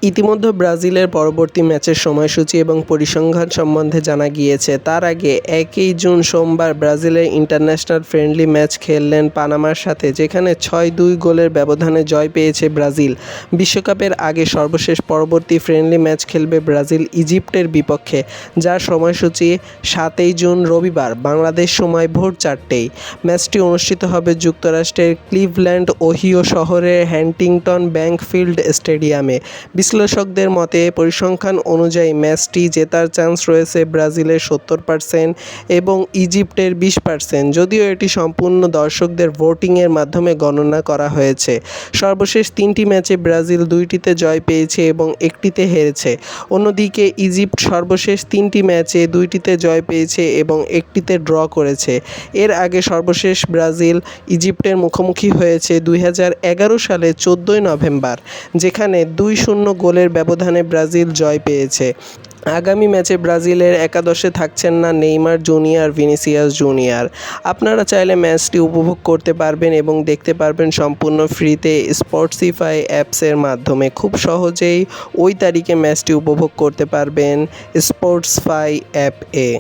ইতিমধ্যে ব্রাজিলের পরবর্তী ম্যাচের সময়সূচি এবং পরিসংখ্যান সম্বন্ধে জানা গিয়েছে। তার আগে 1 জুন সোমবার ব্রাজিলের ইন্টারন্যাশনাল ফ্রেন্ডলি ম্যাচ খেললেন পানামার সাথে, যেখানে 6-2 গোলের ব্যবধানে জয় পেয়েছে ব্রাজিল। বিশ্বকাপের আগে সর্বশেষ পরবর্তী ফ্রেন্ডলি ম্যাচ খেলবে ব্রাজিল ইজিপ্টের বিপক্ষে, যার সময়সূচি 7 জুন রবিবার বাংলাদেশ সময় ভোর 4টেয়। ম্যাচটি অনুষ্ঠিত হবে যুক্তরাষ্ট্রের ক্লিভল্যান্ড ওহিও শহরের হ্যান্টিংটন ব্যাংক ফিল্ড স্টেডিয়ামে। বিশ্লেষকদের মতে পরিসংখ্যান অনুযায়ী ম্যাচটি জেতার চান্স রয়েছে ব্রাজিলের 70% এবং ইজিপ্টের 20%, যদিও এটি সম্পূর্ণ দর্শকদের ভোটিংয়ের মাধ্যমে গণনা করা হয়েছে। সর্বশেষ 3টি ম্যাচে ব্রাজিল 2টিতে জয় পেয়েছে এবং 1টিতে হেরেছে। অন্যদিকে ইজিপ্ট সর্বশেষ 3টি ম্যাচে 2টিতে জয় পেয়েছে এবং 1টিতে ড্র করেছে। এর আগে সর্বশেষ ব্রাজিল ইজিপ্টের মুখোমুখি হয়েছে 2011 সালে 14 নভেম্বর, যেখানে 2-0 গোলের ব্যবধানে ব্রাজিল জয় পেয়েছে। আগামী ম্যাচে ব্রাজিলের একাদশে থাকছেন না নেইমার জুনিয়র, ভিনিসিয়াস জুনিয়র। আপনারা চাইলে ম্যাচটি উপভোগ করতে পারবেন এবং দেখতে পারবেন সম্পূর্ণ ফ্রিতে স্পটিফাই অ্যাপসের মাধ্যমে। খুব সহজেই ওই তারিখে ম্যাচটি উপভোগ করতে পারবেন স্পটিফাই অ্যাপ এ।